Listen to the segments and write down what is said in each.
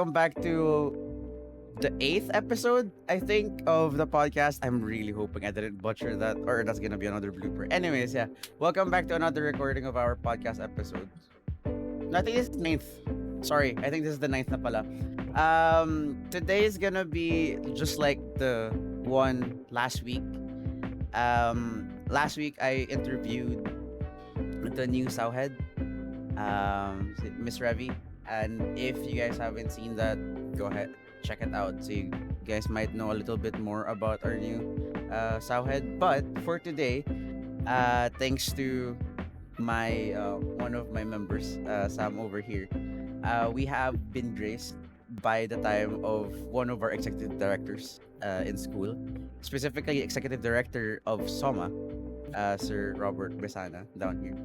welcome back to the 8th episode, I think, of the podcast. I'm really hoping I didn't butcher that, or that's gonna be another blooper. Anyways, yeah, welcome back to another recording of our podcast episode. I think this is ninth. Sorry, I think this is the ninth na pala. Today is gonna be just like the one last week. Last week I interviewed the new Sowhead, Miss Revi. And if you guys haven't seen that, go ahead, check it out. So you guys might know a little bit more about our new Sowhead. But for today, thanks to my one of my members, Sam over here, we have been graced by the time of one of our executive directors in school, specifically executive director of SOMA, Sir Robert Besana down here.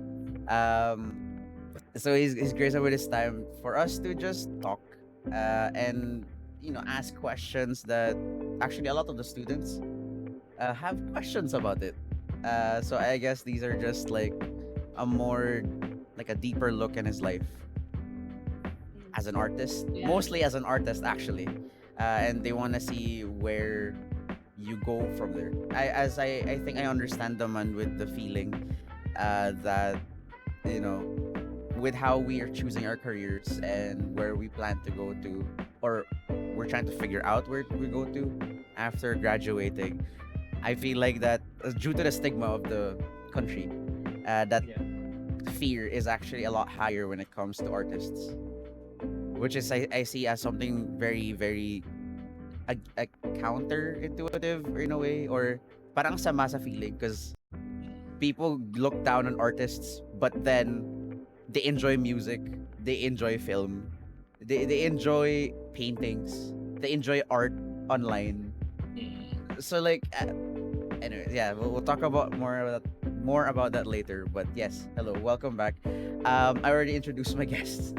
So he's graced with his time for us to just talk and ask questions that actually a lot of the students have questions about it. So I guess these are just like a more like a deeper look in his life as an artist, Yeah. mostly as an artist actually, and they want to see where you go from there. I think I understand the man with the feeling that you know with how we are choosing our careers and where we plan to go to, or we're trying to figure out where we go to after graduating. I feel like that due to the stigma of the country, that Yeah. fear is actually a lot higher when it comes to artists, which is I see as something very very a counterintuitive in a way, or parang sama sa feeling because people look down on artists, but then they enjoy music, they enjoy film, they enjoy paintings, they enjoy art online. So like, anyway, yeah, we'll talk about more about that later. But yes, hello, welcome back. I already introduced my guests.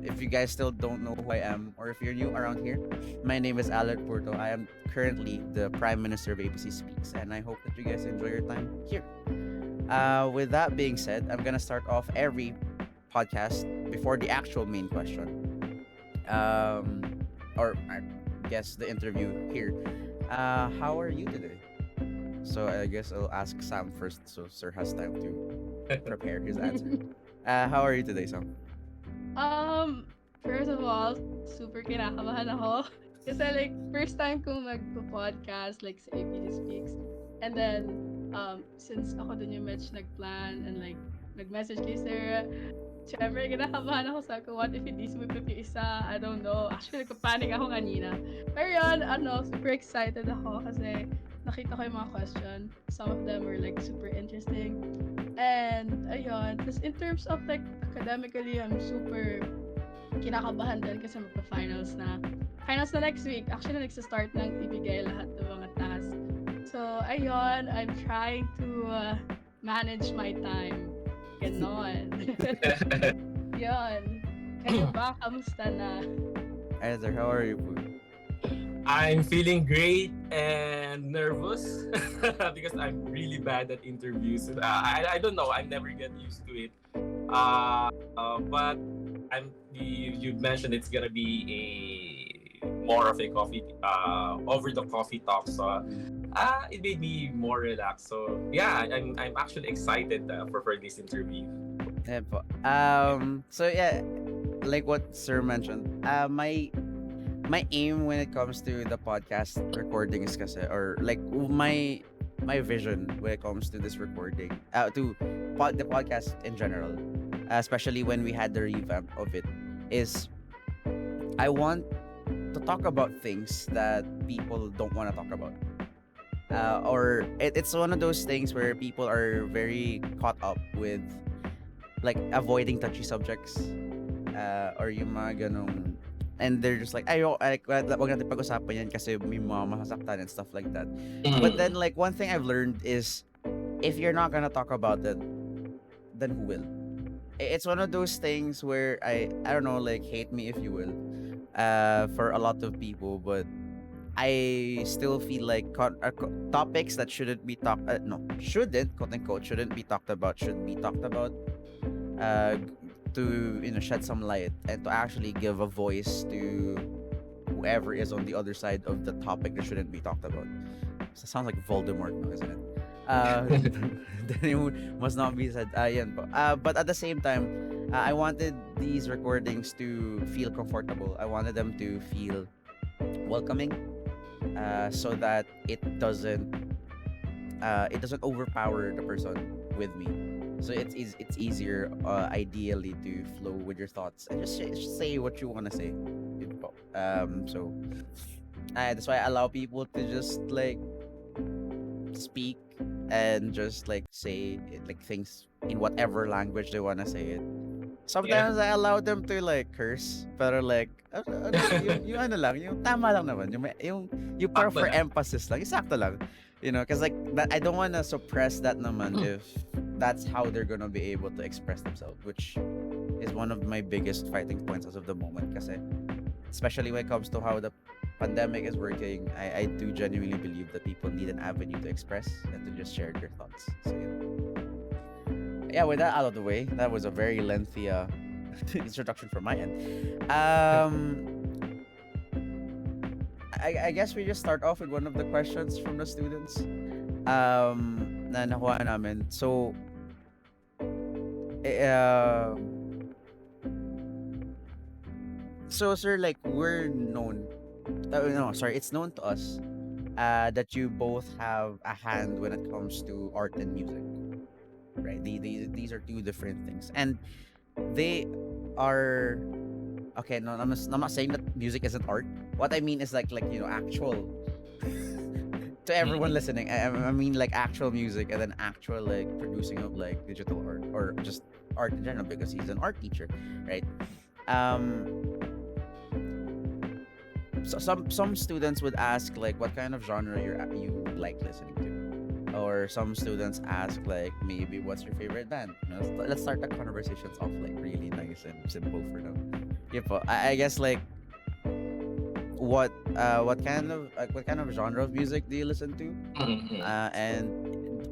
If you guys still don't know who I am, or if you're new around here, my name is Allen Purto. I am currently the Prime Minister of APC Speaks, and I hope that you guys enjoy your time here. With that being said, I'm gonna start off every podcast before the actual main question. Or I guess the interview here. How are you today? So I guess I'll ask Sam first, so Sir has time to prepare his answer. How are you today, Sam? First of all, super kinakabahan ako. Kasi like, first time kong mag-podcast like sa APC Speaks. And then, since ako dun yung medyo nag-plan and like, nag-message kay Sarah, syempre, kinakabahan ako. Sabi ko, what if hindi sumagot yung isa? I don't know. Actually, nagpa-panic ako kanina. Pero yun, super excited ako kasi nakita ko yung mga question. Some of them were like super interesting. And ayun, just in terms of like academically, I'm super kinakabahan din kasi magpa-finals na. Finals na next week. Actually, nagsa-start ng ibigay lahat ng mga tasks. So, ayun, I'm trying to manage my time. Ganon. Yun. Kayo ba? Kamusta na? Either, how are you? I'm feeling great and nervous because I'm really bad at interviews. I don't know. I never get used to it. But you mentioned it's gonna be a more of a coffee over the coffee talk. So it made me more relaxed. So yeah, I'm actually excited for this interview. Yeah, so yeah, like what Sir mentioned, my aim when it comes to the podcast recording is kasi, or like my vision when it comes to this recording, to the podcast in general, especially when we had the revamp of it, is I want to talk about things that people don't want to talk about. Or it's one of those things where people are very caught up with like avoiding touchy subjects, or yung mga ganong, and they're just like, wag natin pag-usapan yan kasi may mga masasaktan and stuff like that. But then like one thing I've learned is if you're not gonna talk about it, then who will? It's one of those things where I don't know, like, hate me if you will, for a lot of people, but I still feel like topics that shouldn't be talked, shouldn't, quote unquote, shouldn't be talked about should be talked about. to shed some light and to actually give a voice to whoever is on the other side of the topic that shouldn't be talked about. So sounds like Voldemort, no, isn't it? Then it must not be said. Yan po. But at the same time, I wanted these recordings to feel comfortable. I wanted them to feel welcoming, so that it doesn't overpower the person with me. So it's easier, ideally, to flow with your thoughts and just say what you want to say. Yun po. So that's why I allow people to just like speak and just like say it, like things in whatever language they want to say it. Sometimes I allow them to like curse, pero like yung ano lang, yung tama lang naman, yung para Sakto for lang. emphasis lang, sakto lang. Because like that, I don't want to suppress that naman if that's how they're gonna be able to express themselves, which is one of my biggest fighting points as of the moment. Kasi especially when it comes to how the pandemic is working, I do genuinely believe that people need an avenue to express and to just share their thoughts. So yeah, with that out of the way, that was a very lengthy introduction from my end. I guess we just start off with one of the questions from the students na nakuha namin. So sir, like we're known, no, sorry, it's known to us that you both have a hand when it comes to art and music, right? These are two different things, and they are okay. No, I'm not saying that music isn't art. What I mean is like actual to everyone listening. I mean like actual music, and then actual like producing of like digital art or just art in general, because he's an art teacher, right? So some students would ask like what kind of genre you like listening to, or some students ask like maybe what's your favorite band. Let's start the conversations off like really nice and simple for them. Yep, I guess like what kind of genre of music do you listen to? And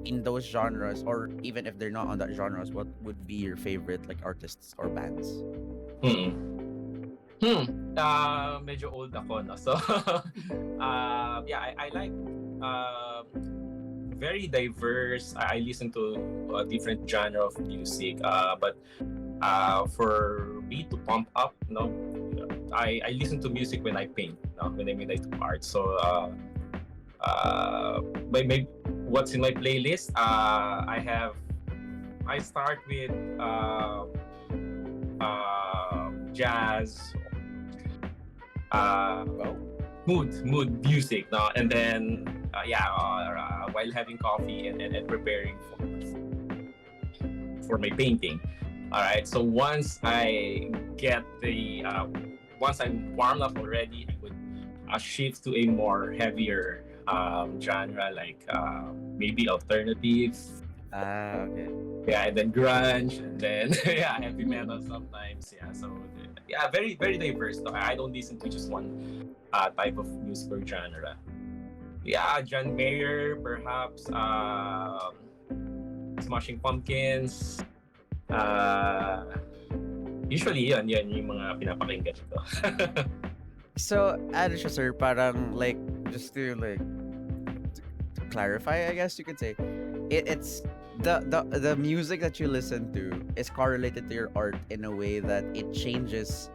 in those genres, or even if they're not on that genres, what would be your favorite like artists or bands? Medyo old ako, no? So, yeah, I like very diverse. I listen to a different genre of music. But for me to pump up, no, I listen to music when I paint, no? When I do art. So, what's in my playlist? I start with jazz, mood music, no? And then while having coffee and preparing for my painting. All right, so once I get once I'm warmed up already, I would shift to a more heavier genre, like maybe alternative. Okay. Yeah, and then grunge, and then heavy metal sometimes. Yeah, so very very diverse. So I don't listen to just one type of music or genre. Yeah, John Mayer, perhaps Smashing Pumpkins. Usually yan yung mga pinapakinggan ko. So ano siya, sir, parang like just to clarify, I guess you could say it's the music that you listen to is correlated to your art in a way that it changes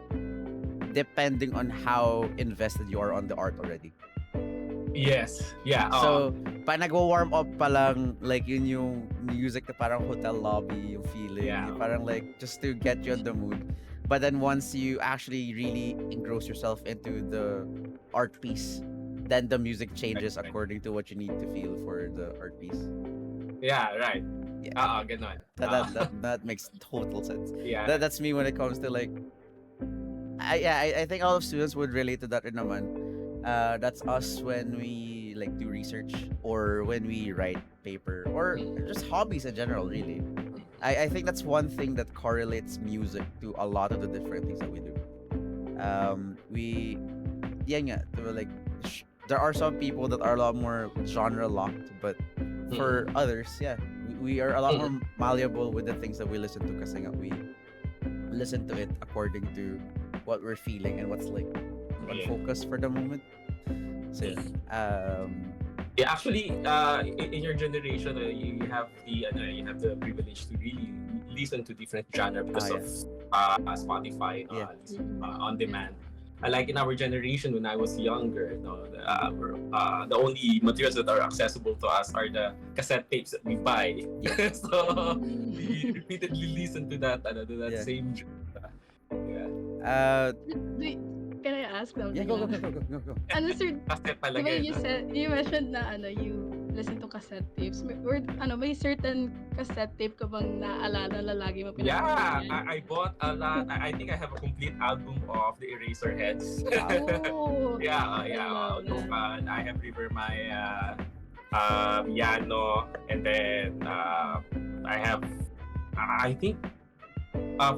depending on how invested you are on the art already. Yes. Yeah. So, pa nagwo-warm up pa lang, like yun yung music na parang hotel lobby, yung feeling. Yeah. Yung parang like just to get you in the mood. But then once you actually really engross yourself into the art piece, then the music changes Right. according to what you need to feel for the art piece. Yeah, right. Yeah. Ganon. That makes total sense. Yeah. That's me when it comes to like I think all of students would relate to that rin naman. That's us when we like do research or when we write paper or just hobbies in general, really. I think that's one thing that correlates music to a lot of the different things that we do. There are some people that are a lot more genre locked, but for others, we are a lot more malleable with the things that we listen to kasi nga listen to it according to what we're feeling and what's like on Yeah. focus for the moment. So Yeah, actually, in your generation, you have the privilege to really listen to different genre because yeah. of Spotify, Yeah. on demand. Like in our generation, when I was younger, the only materials that are accessible to us are the cassette tapes that we buy. So we repeatedly listen to that Yeah. same genre. Yeah, Can I ask Yeah, something go, go, lang? go, go, go, go. Ano sir, cassette di talaga ba eh, you no? said, you mentioned na you listen to cassette tapes. Or may certain cassette tape ka bang naaalala na lagi mo Yeah, pinapakinggan? I bought a lot. I think I have a complete album of the Eraserheads. Wow. Oh, I Yeah. love that. Local. I have River Maya, Yano, and then I have, I think,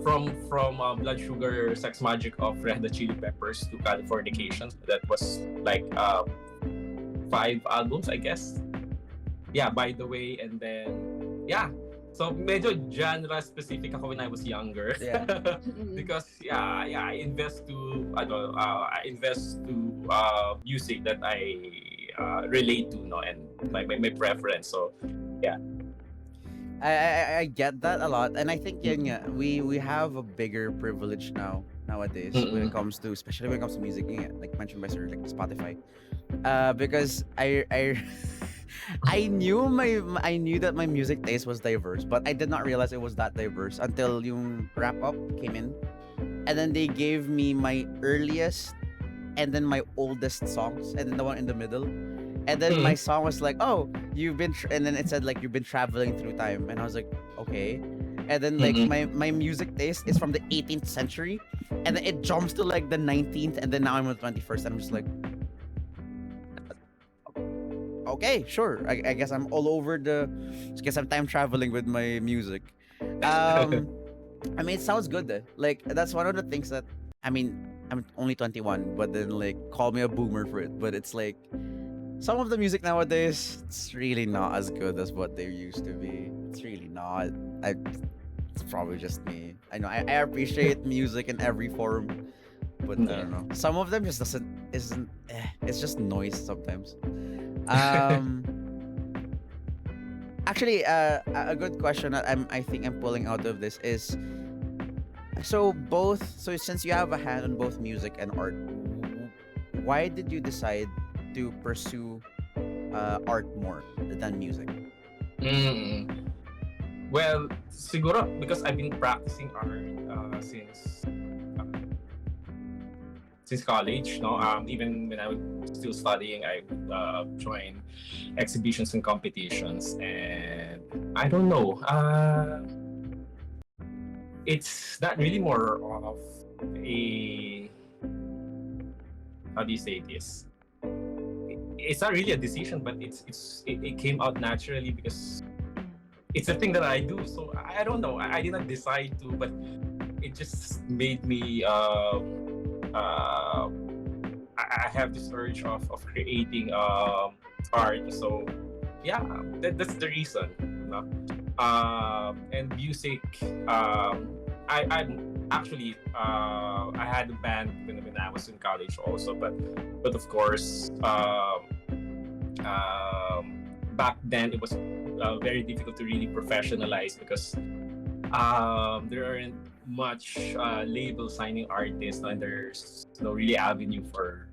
from Blood Sugar Sex Magic of Red Hot Chili Peppers to Californication. That was like 5 albums, I guess. Yeah, by the way, and then yeah. So medyo genre specific ako when I was younger. Yeah. Because I invest to music that I relate to, no, and my preference. So yeah. I get that a lot, and I think yun nga, we have a bigger privilege nowadays when it comes to, especially when it comes to music, yun nga, like mentioned by Sir, like Spotify. Because I I knew that my music taste was diverse, but I did not realize it was that diverse until yung wrap up came in, and then they gave me my earliest and then my oldest songs, and then the one in the middle. And then my song was like, "Oh, and then it said like you've been traveling through time," and I was like, "Okay." And then like my music taste is from the 18th century, and then it jumps to like the 19th, and then now I'm on the 21st, and I'm just like, "Okay, sure. I guess I'm all over the. I guess I'm time traveling with my music." I mean, it sounds good. Like that's one of the things that I mean. I'm only 21, but then like call me a boomer for it. But it's like some of the music nowadays, it's really not as good as what they used to be. It's really not. It's probably just me. I know I appreciate music in every form, but I don't know. Some of them just isn't. It's just noise sometimes. Actually, a good question that I think I'm pulling out of this is, so since you have a hand on both music and art, why did you decide to pursue art more than music? Well, siguro because I've been practicing art since college. No, even when I was still studying, I joined exhibitions and competitions, and I don't know. It's not really more of a, how do you say this? It's not really a decision, but it came out naturally because it's a thing that I do. So I don't know. I did not decide to, but it just made me. I have this urge of creating art. So yeah, that's the reason. You know? And music. I'm actually I had a band when I was in college also, but of course back then it was very difficult to really professionalize because there aren't much label signing artists, and there's no really avenue for.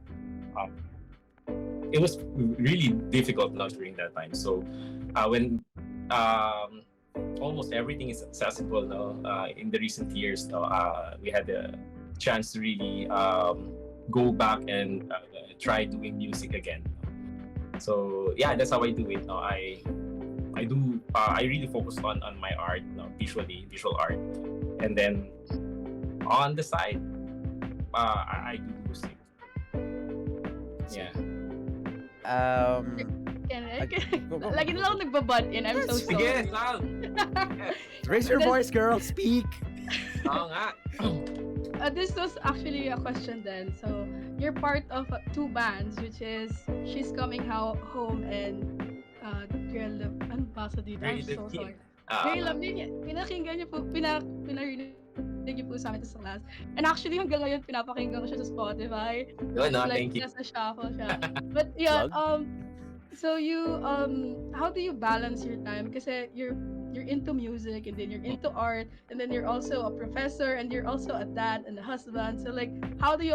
It was really difficult now during that time. So when almost everything is accessible now in the recent years, we had a chance to really go back and try doing music again. So yeah, that's how I do it. I really focus on my art, visual art, and then on the side, I do music. Yeah. Lagi na lang ako nagbabutt in. I'm so sorry. Sige, Sal. Raise your voice, girl. Speak. Oo nga. This was actually a question then. So, you're part of 2 bands, which is She's Coming Home and Girl Love. Ano ba sa dito? I'm so sorry. Girl Love. Pinakinggan niyo po. Pinarinig Thank you po sa akin sa last. And actually, hanggang ngayon, pinapakinggan ko siya sa Spotify. No, no, Like, thank you. nasa shuffle siya. But yeah, Plug. so you, how do you balance your time? Kasi you're into music, and then you're into art, and then you're also a professor, and you're also a dad and a husband. So like, how do you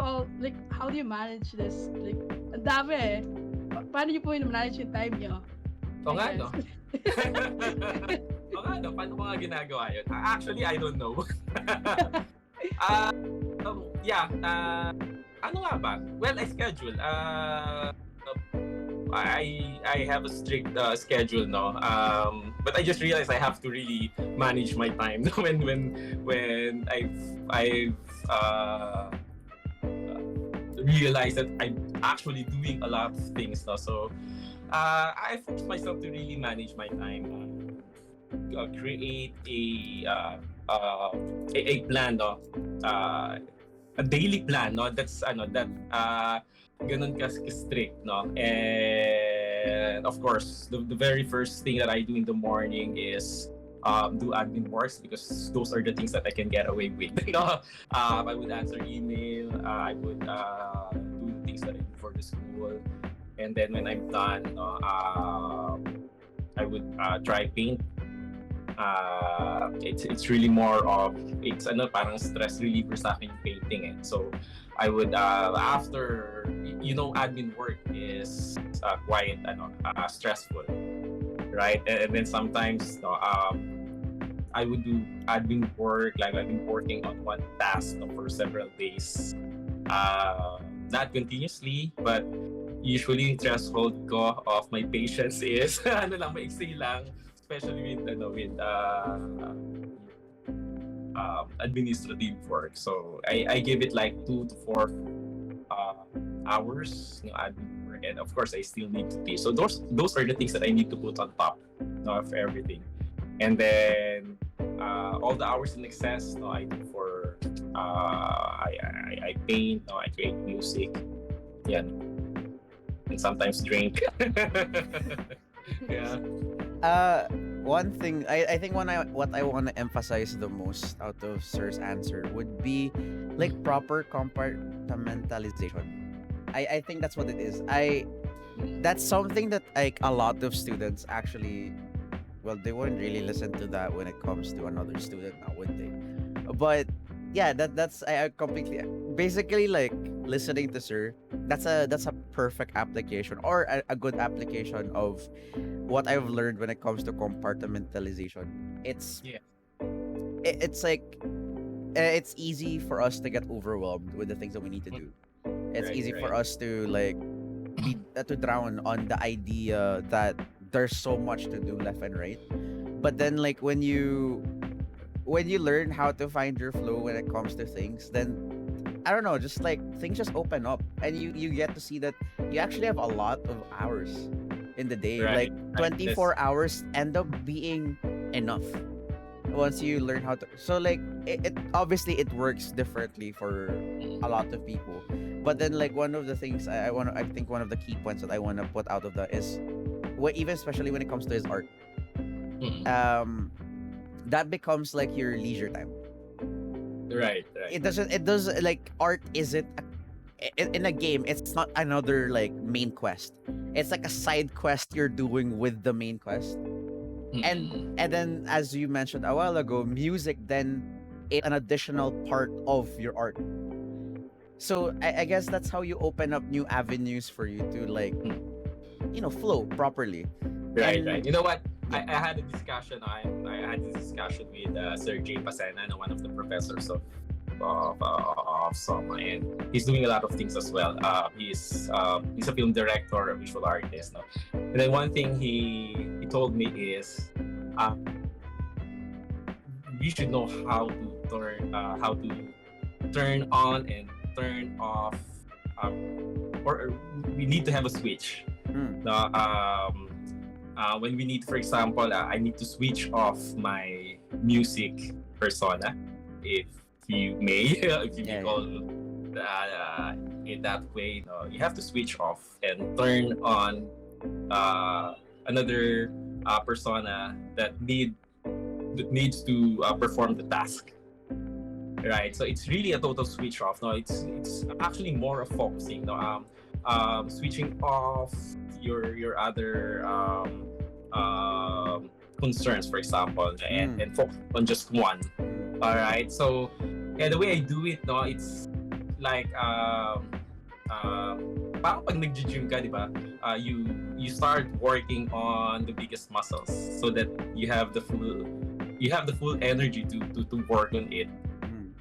manage this? Like, ang dami eh. Paano niyo po yung manage yung time niyo? O nga, I no? guess. O nga, no? Paano ko nga ginagawa yun? Actually, I don't know. Uh, ano nga ba? Well, I schedule. I have a strict schedule, no. But I just realized I have to really manage my time when I've realized that I'm actually doing a lot of things, no. So I forced myself to really manage my time. Create a plan, no. A daily plan, no. That's ganun ka strict, no. And of course, the very first thing that I do in the morning is do admin works, because those are the things that I can get away with. You know, I would answer email, I would do the things that I do for the school, and then when I'm done, I would try paint. It's really more of parang stress reliever sa akin yung painting eh. So I would after admin work is quite stressful, right? And then sometimes I would do admin work, like I've been working on one task for several days, not continuously, but usually yung threshold ko of my patience is maiksi lang, especially with administrative work. So I give it like 2 to 4 hours admin work, and of course I still need to pay. So those are the things that I need to put on top of everything. And then all the hours in excess, I do for I paint, I create music, yeah, and sometimes drink. Yeah. One thing I think what I want to emphasize the most out of Sir's answer would be like proper compartmentalization. I think that's what it is. That's something that like a lot of students actually, well, they wouldn't really listen to that when it comes to another student now, would they? But yeah, that's I completely, basically, like listening to Sir, that's a perfect application, or a good application of what I've learned when it comes to compartmentalization. It's Yeah. it's like it's easy for us to get overwhelmed with the things that we need to do. It's Right, easy for right. us to like be to drown on the idea that there's so much to do left and right. But then like when you learn how to find your flow when it comes to things, then I don't know, just like things just open up, and you get to see that you actually have a lot of hours in the day. Right, Like right. 24 hours end up being enough once you learn how to. So like it obviously it works differently for a lot of people. But then like one of the things I think one of the key points that I want to put out of that is even especially when it comes to his art, Mm. that becomes like your leisure time. Right, right. It does like art isn't in a game, it's not another like main quest. It's like a side quest you're doing with the main quest. Mm. And then as you mentioned a while ago, music then is an additional part of your art. So I guess that's how you open up new avenues for you to like flow properly. Right, And- right. You know what? Yeah. I had a discussion. I had this discussion with Sir Jay Besana, one of the professors of SOMA, and he's doing a lot of things as well. He's a film director, a visual artist. No? And then one thing he told me is, we should know how to turn on and turn off, or we need to have a switch. When we need, for example, I need to switch off my music persona, if you may, if you may Yeah, call it that way. You have to switch off and turn on another persona that needs to perform the task. right? So it's really a total switch off. No, it's actually more of focusing. No, switching off your other concerns, for example, and focus on just one. All right. So yeah, the way I do it, no, it's like parang pag nag-gym ka, di ba? You start working on the biggest muscles so that you have the full energy to work on it,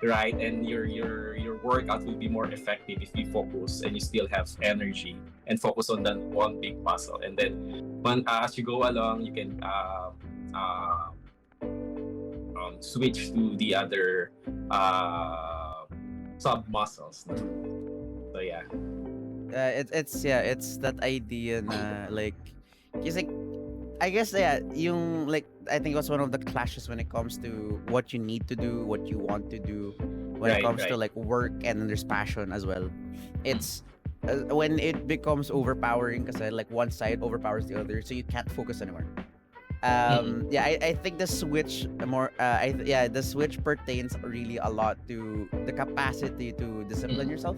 right? And your workout will be more effective if you focus and you still have energy and focus on that one big muscle. And then as you go along, you can switch to the other sub muscles. So yeah. It's that idea na like, kasi I guess yung like I think that's one of the clashes when it comes to what you need to do, what you want to do, when it comes to like work, and then there's passion as well. It's when it becomes overpowering kasi like one side overpowers the other, so you can't focus anymore. I think the switch the switch pertains really a lot to the capacity to discipline yourself.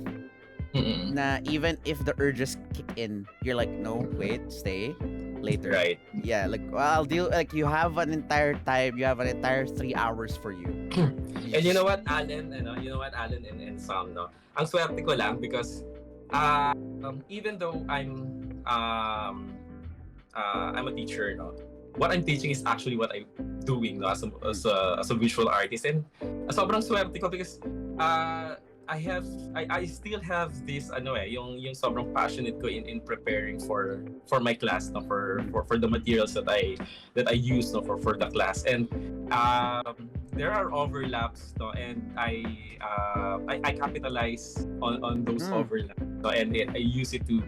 Na even if the urges kick in, you're like, no, wait, stay later. Right. Yeah, like, well, I'll deal. Like, you have an entire 3 hours for you. And you know what, Allen, and Sam, no? Ang swerte ko lang because even though I'm a teacher, no, what I'm teaching is actually what I'm doing, no, as a visual artist, and sobrang swerte ko because I still have this yung sobrang passionate ko in preparing for my class, no, for the materials that I use, no, for the class. And there are overlaps, no, and I capitalize on those overlaps, no, and I use it to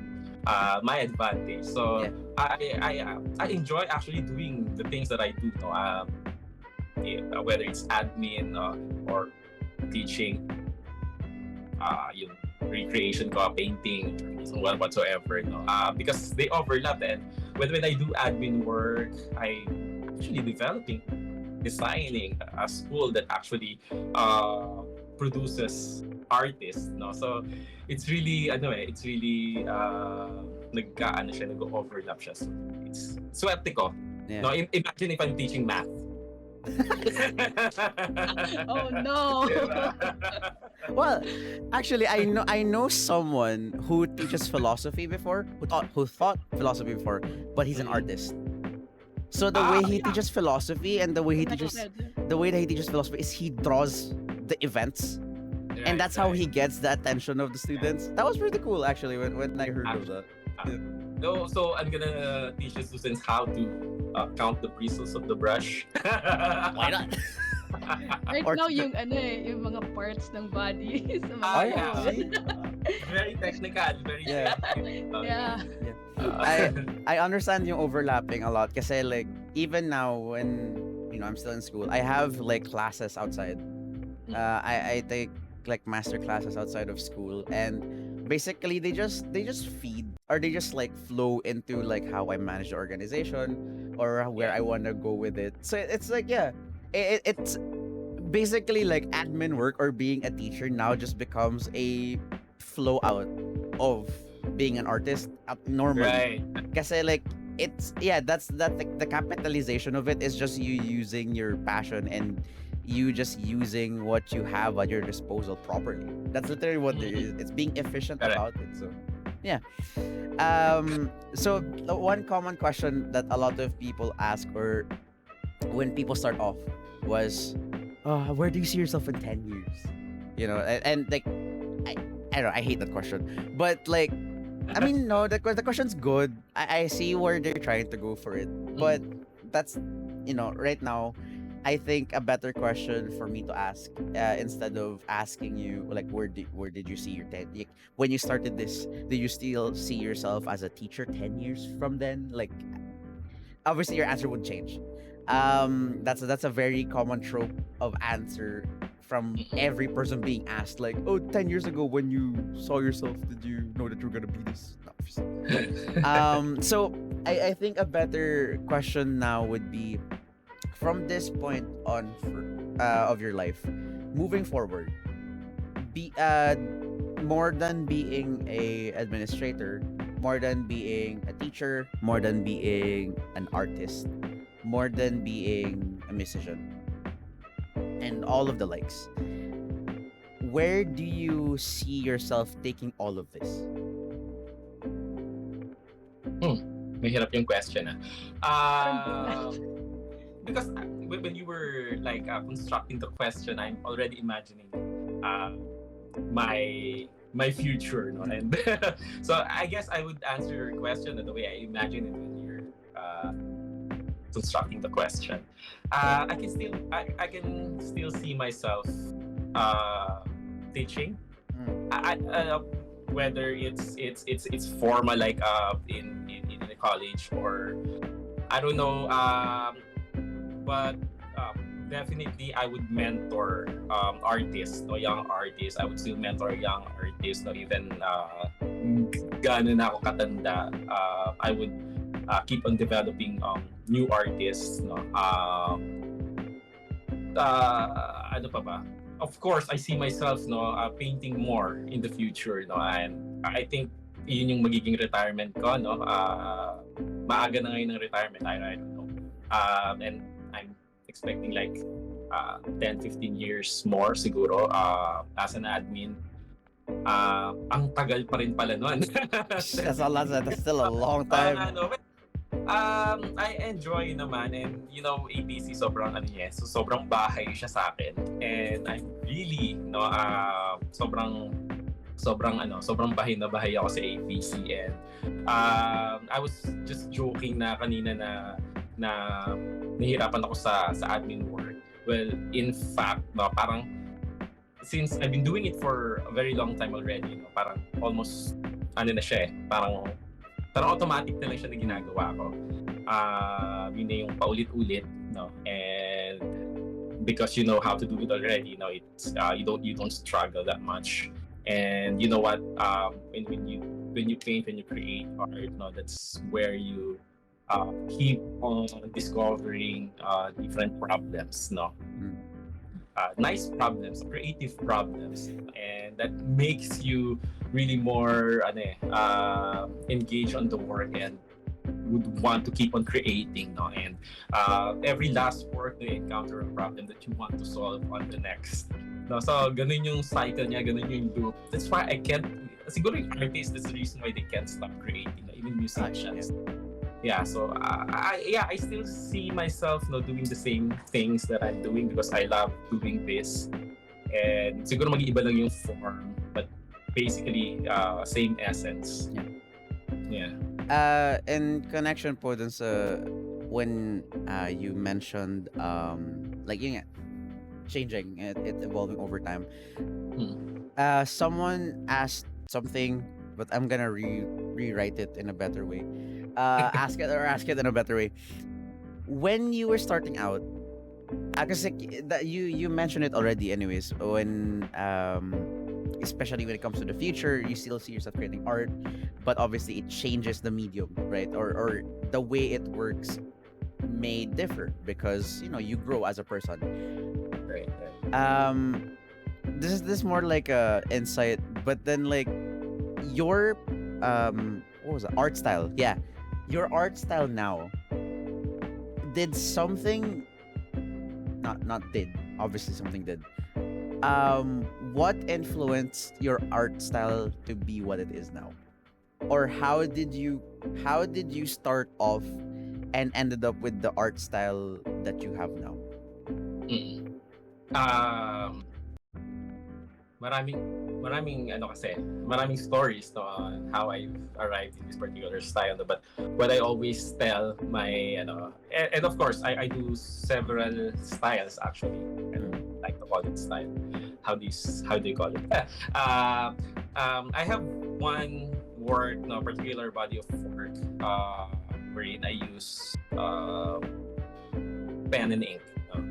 my advantage. So I enjoy actually doing the things that I do, no, whether it's admin or teaching, yung recreation ko, painting, whatsoever, no? Because they overlap, and when I do admin work, I actually designing a school that actually produces artists, no? So it's really nag-overlap siya. So it's swerte ko. Yeah. No, imagine if I'm teaching math. Oh no. Well, actually, I know someone who teaches philosophy before, who thought philosophy before, but he's an artist. So the way he teaches philosophy and the way that he teaches philosophy is he draws the events, and that's how he gets the attention of the students. That was pretty cool, actually, when I heard of that. No, so I'm gonna teach the students how to count the bristles of the brush. Why not? Right now, yung mga parts ng body. Very technical. Yeah. I understand yung overlapping a lot kasi like even now when I'm still in school, I have like classes outside. I take like master classes outside of school, and basically they just feed, or they just like flow into like how I manage the organization or where I want to go with it. So it's like it's basically like admin work, or being a teacher now just becomes a flow out of being an artist normally. Right. Kasi like that's the capitalization of it is just you using your passion and you just using what you have at your disposal properly. That's literally what it is. It's being efficient about it. So yeah. So the one common question that a lot of people ask, or when people start off, was where do you see yourself in 10 years? You know, and like I don't know, I hate that question. But like I mean, no, the question's good. I see where they're trying to go for it. But that's, right now, I think a better question for me to ask, instead of asking you like where did you see your when you started this, do you still see yourself as a teacher 10 years from then? Like, obviously your answer would change. That's a very common trope of answer from every person being asked, like, 10 years ago when you saw yourself, did you know that you were gonna be this? No. So I think a better question now would be, from this point on of your life, moving forward, be more than being a administrator, more than being a teacher, more than being an artist, more than being a musician, and all of the likes. Where do you see yourself taking all of this? Mahirap yung question. Parang bigat. Because when you were like constructing the question, I'm already imagining uh, my future, no? And so I guess I would answer your question the way I imagine it when you're constructing the question. I can still see myself teaching. Whether it's formal like in the college or I don't know, but definitely I would mentor artists, no, young artists. I would still mentor young artists, no, even gano'n na ako katanda. I would keep on developing new artists, no. Ano pa ba? Of course, I see myself, no, painting more in the future, no, and I think yun yung magiging retirement ko, no. Maaga na ngayon ng retirement, I don't know. And I'm expecting like 10-15 years more siguro as an admin. Ang tagal pa rin pala nun. That's still a long time. I enjoy naman, and you know, APC sobrang ano niya, so sobrang bahay siya sa akin, and I'm really sobrang bahay na bahay ako sa APC, and I was just joking na kanina na nahihirapan ako sa admin work. Well, in fact, no, parang since I've been doing it for a very long time already, no, parang almost ano na siya, parang automatic na lang siya na ginagawa ko. Yun na yung paulit-ulit, no, and because you know how to do it already, no, it's you don't struggle that much. And you know what, when you paint, when you create art, no, that's where you keep on discovering different problems, no. Nice problems, creative problems, and that makes you really more engaged on the work and would want to keep on creating, no. And every last work you encounter a problem that you want to solve on the next, no. So ganun yung cycle niya, ganun yung loop. That's why I can't, siguro yung artists, that's the reason why they can't stop creating, no? Even musicians. Yeah, so I still see myself, no, doing the same things that I'm doing because I love doing this. And siguro mag-iiba lang yung form, but basically same essence. Yeah. In connection po dun sa when you mentioned like yun nga, changing, it evolving over time. Someone asked something, but I'm gonna rewrite it in a better way. Ask it in a better way. When you were starting out, kasi you mentioned it already anyways, when especially when it comes to the future, you still see yourself creating art, but obviously it changes the medium, right? Or the way it works may differ because, you know, you grow as a person. Right. This is more like a insight, but then like your what was it? Art style. Yeah. Your art style now, did something not did, obviously something did. What influenced your art style to be what it is now? Or how did you start off and ended up with the art style that you have now? Maraming stories, no, on how I arrived in this particular style, no? But what I always tell my and of course I do several styles actually. I don't like to call it style. How do you call it? I have one work, no, particular body of work wherein I use pen and ink,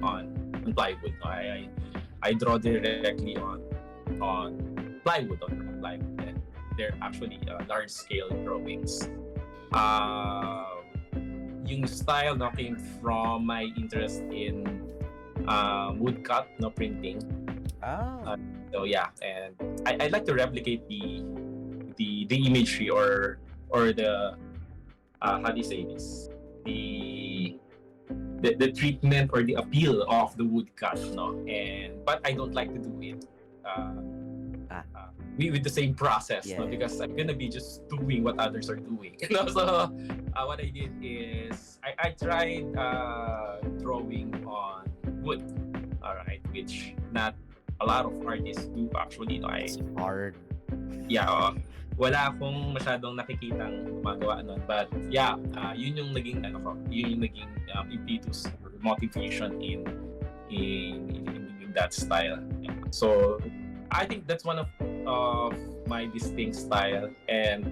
on plywood. No? I draw directly on plywood, on plywood. And they're actually large scale drawings. Yung style, no, came from my interest in woodcut, no, printing. Oh. So yeah, and I'd like to replicate the imagery or the how do you say this, the the treatment or the appeal of the woodcut, no, and but I don't like to do it uh, Ah. with the same process, Yeah, no, yeah. because I'm gonna be just doing what others are doing. You know, so what I did is I tried drawing on wood, all right, which not a lot of artists do actually. No, It's hard. yeah, wala akong masyadong nakikitang gumagawa nun. But yeah, yun yung naging ano ko, yun yung naging impetus or motivation in doing that style. Yeah. So I think that's one of my distinct style, and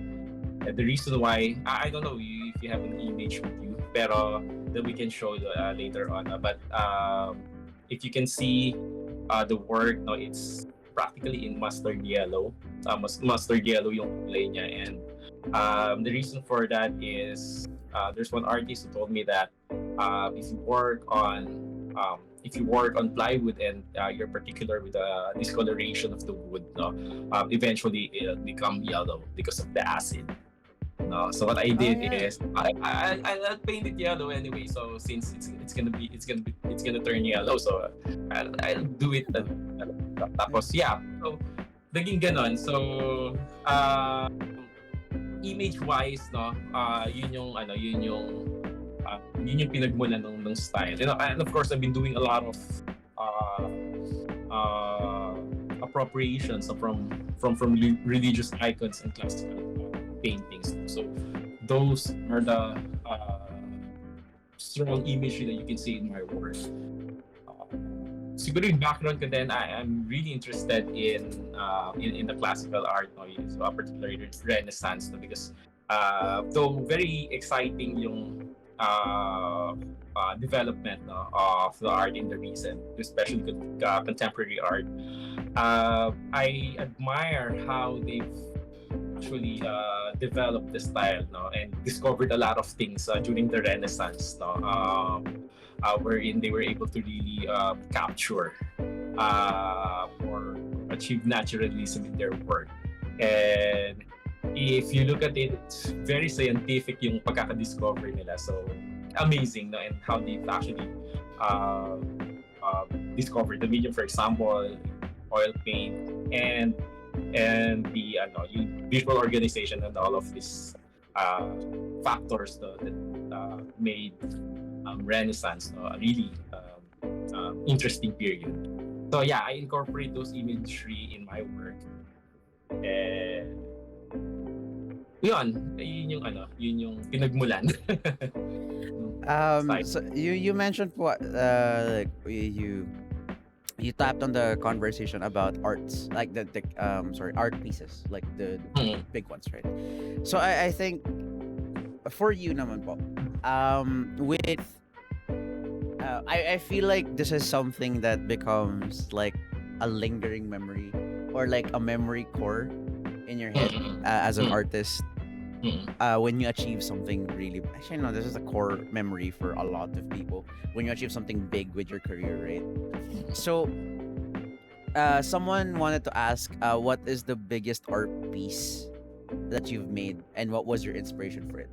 the reason why I don't know if you have an image with you, pero that we can show later on. But if you can see the work, no, it's practically in mustard yellow. Mustard yellow yung kulay niya, and the reason for that is there's one artist who told me that if you work on plywood and you're particular with the discoloration of the wood, no, eventually it'll become yellow because of the acid. No, so what I did yeah. is I'll paint it yellow anyway. So since it's gonna turn yellow, so I'll do it. Tapos yeah, so naging ganon. So image wise, no, yun yung pinagmulan ng style. You know, and of course I've been doing a lot of appropriations from religious icons and classical paintings. So those are the strong imagery that you can see in my work. Siguro yung background ko din, I'm really interested in the classical art, no, so particularly Renaissance, no, because though very exciting yung development, no, of the art in the recent, especially contemporary art, I admire how they've actually developed the style, no, and discovered a lot of things during the Renaissance, no, wherein they were able to really capture or achieve naturalism in their work. And if you look at it, it's very scientific yung pagkakadiscover nila. So amazing, no, and how they've actually discovered the medium, for example, oil paint and the visual organization and all of these factors that made Renaissance a really interesting period. So yeah, I incorporate those imagery in my work, and yun yung pinagmulan. So you mentioned what like you tapped on the conversation about arts, like the art pieces, like the big ones, right? So I think for you naman po, with I feel like this is something that becomes like a lingering memory or like a memory core in your head as an artist. When you achieve something really, actually no, this is a core memory for a lot of people when you achieve something big with your career, right? So someone wanted to ask, what is the biggest art piece that you've made and what was your inspiration for it?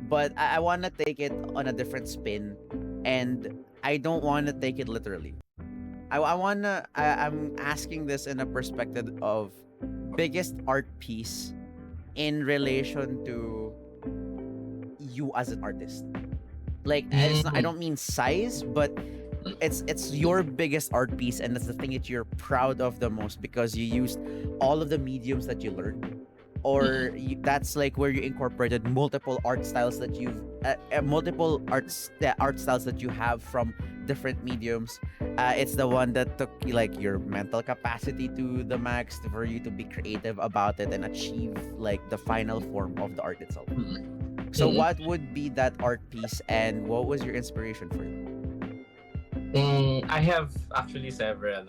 But I want to take it on a different spin, and I don't want to take it literally. I'm asking this in a perspective of biggest art piece in relation to you as an artist. Like it's not, I don't mean size, but it's your biggest art piece, and it's the thing that you're proud of the most because you used all of the mediums that you learned, or that's like where you incorporated multiple art styles that you've art styles that you have from different mediums. It's the one that took like your mental capacity to the max for you to be creative about it and achieve like the final form of the art itself. So what would be that art piece, and what was your inspiration for it? I have actually several.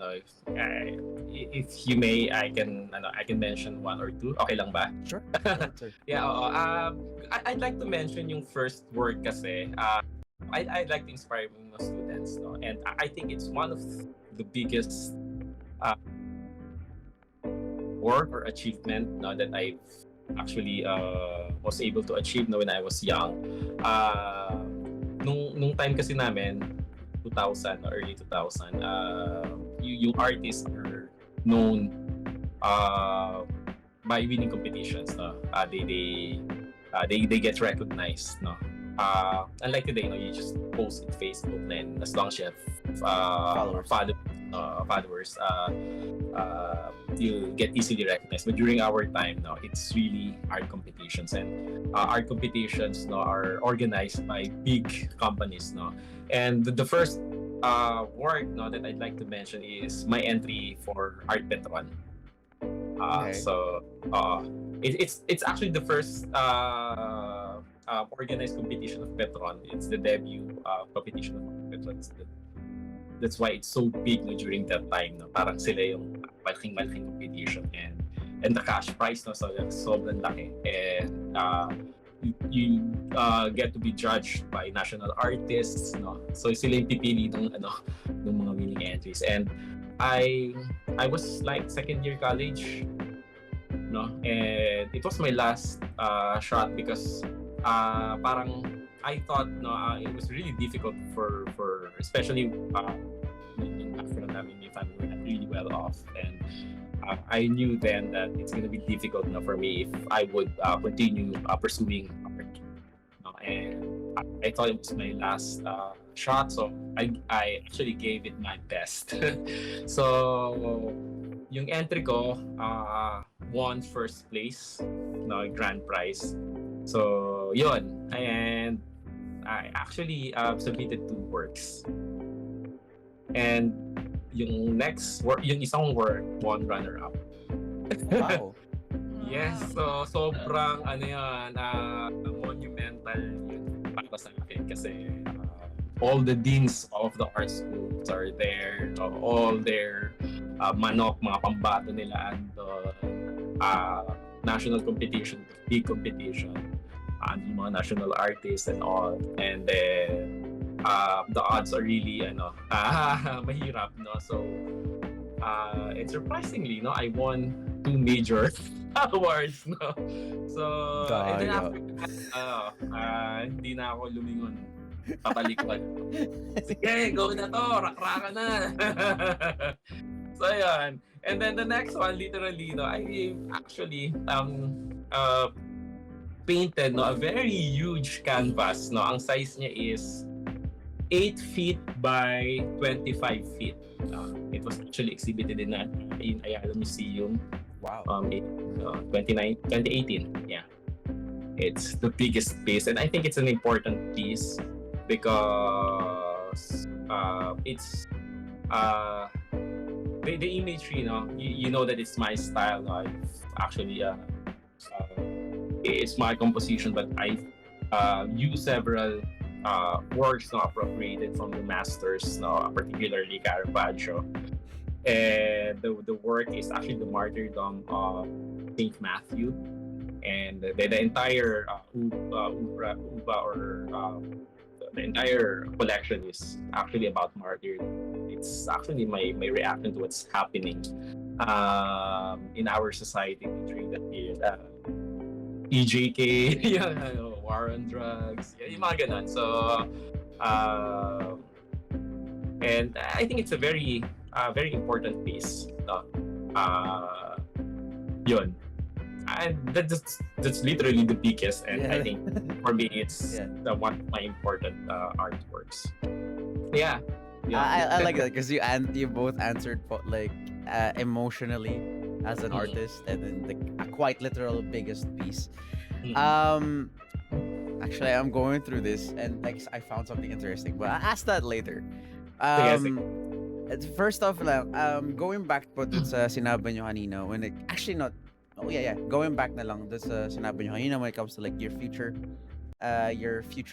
If you may, I can mention one or two. Okay lang ba? Sure. Yeah. I'd like to mention yung first work kasi. I'd like to inspire mga students, no? And I think it's one of the biggest uh, work or achievement no, that I actually was able to achieve no, when I was young. Uh, nung time kasi namin, 2000 or early 2000, yung artists are known by winning competitions. No? They get recognized. No? Unlike today, you just post in Facebook, and as long as you have followers, you get easily recognized. But during our time, no, it's really art competitions, and art competitions, no, are organized by big companies, no. And the first work, no, that I'd like to mention is my entry for Art Petron. Okay. So it's actually the first organized competition of Petron. It's the debut competition of Petron. That's why it's so big no, during that time. No? Parang sila yung malaking competition, and the cash prize no, so sobrang laki. And you get to be judged by national artists. No? So sila yung pipili ng mga winning entries. And I was like second year college, no, and it was my last shot because parang I thought no, it was really difficult for especially yung background namin, yung family were not really well off, and I knew then that it's gonna be difficult no, for me if I would continue pursuing art, no, and I thought it was my last shot, so I actually gave it my best. So yung entry ko won first place, no, grand prize. So yun, and I actually submitted 2 works, and yung next work, yung isang work won runner up. Wow. Yes, so sobrang monumental yun para sa akin kasi all the deans of the art schools are there, all their manok, mga pambato nila, and national competition, big competition, and yung mga national artists and all, and then the odds are really mahirap, no? So and surprisingly, no, I won 2 major awards, no. So and then after that, hindi na ako lumingon patalikod. Sige, go na to, raka na. So yan. And then the next one, literally, no, I actually painted no, a very huge canvas. No, ang size niya is 8 feet by 25 feet. It was actually exhibited in Ayala Museum. Wow. 2018. Yeah, it's the biggest piece, and I think it's an important piece because it's the imagery, you know that it's my style. I've actually it's my composition, but I use several works appropriated from the masters, particularly Caravaggio. And the work is actually the martyrdom of Saint Matthew, and the entire the entire collection is actually about martyrdom. It's actually my reaction to what's happening in our society during that period. EJK, war on drugs, yung mga ganun. So, and I think it's a very important piece. Yun. And that's literally the biggest, and I think for me it's one of my important artworks. Yeah. I like that because you both answered like emotionally as an artist, and then a quite literal biggest piece. Actually, I'm going through this, and like I found something interesting, but I'll ask that later. First off, going back po dun sa sinabi nyo kanina, when it actually not. Oh yeah, going back na lang dun sa sinabi nyo kanina when it comes to like your future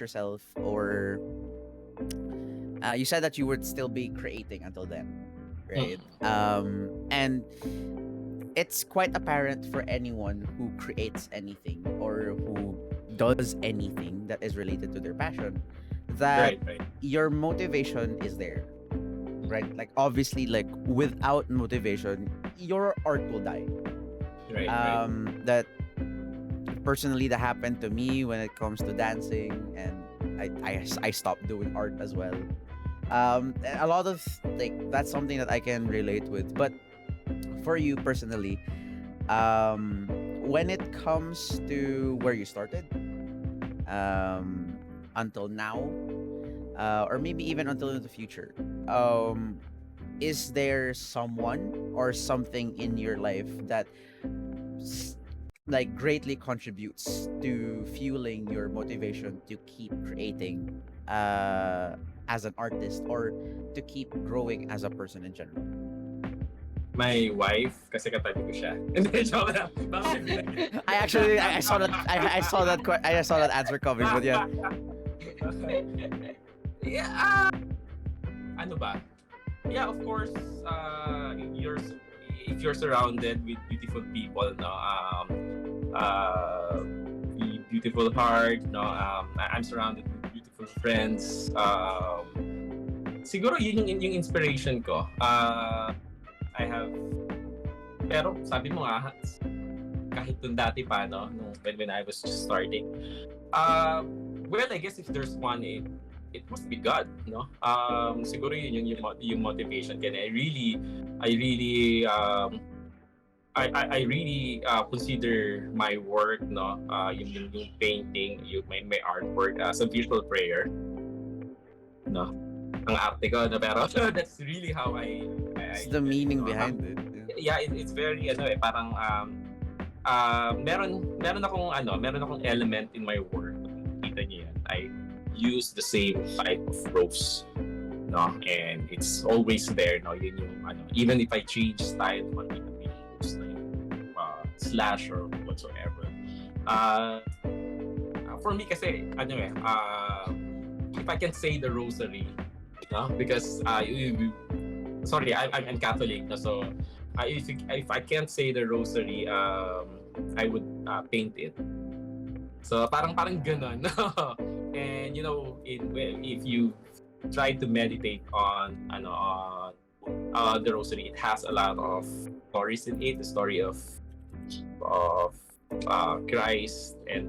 self, or you said that you would still be creating until then, right? And it's quite apparent for anyone who creates anything or who does anything that is related to their passion that your motivation is there, right? Like obviously, like without motivation, your art will die. Right. That personally that happened to me when it comes to dancing, and I stopped doing art as well. A lot of like that's something that I can relate with. But for you personally, when it comes to where you started, until now, or maybe even until in the future, is there someone or something in your life that like greatly contributes to fueling your motivation to keep creating as an artist, or to keep growing as a person in general? My wife, kasi katabi ko siya. Hindi, joke lang. Bakit binigyan? I saw that I saw that answer coming, but yeah. Yeah. Ano ba? Yeah, of course, if you're surrounded with beautiful people, no, beautiful heart, no, I'm surrounded with beautiful friends. Siguro yun yung inspiration ko. I have, pero sabi mo nga, kahit dun dati pa, no, when I was just starting, well, I guess if there's one, it must be God, no? Siguro yun yung motivation. Kaya I really consider my work, no, yung painting, my artwork as a visual prayer, no. Ang arte ko, no, pero that's really how It's the meaning behind it. Yeah, it's very parang meron akong element in my work. Kita niyo yan. I use the same type of rose, no, and it's always there, no. Yun yung even if I change style, slash or whatsoever. For me kasi if I can say the rosary, no, because sorry, I'm Catholic, no, so if I can't say the rosary, I would paint it. So parang ganon. And if you try to meditate on the rosary, it has a lot of stories in it. The story of Christ, and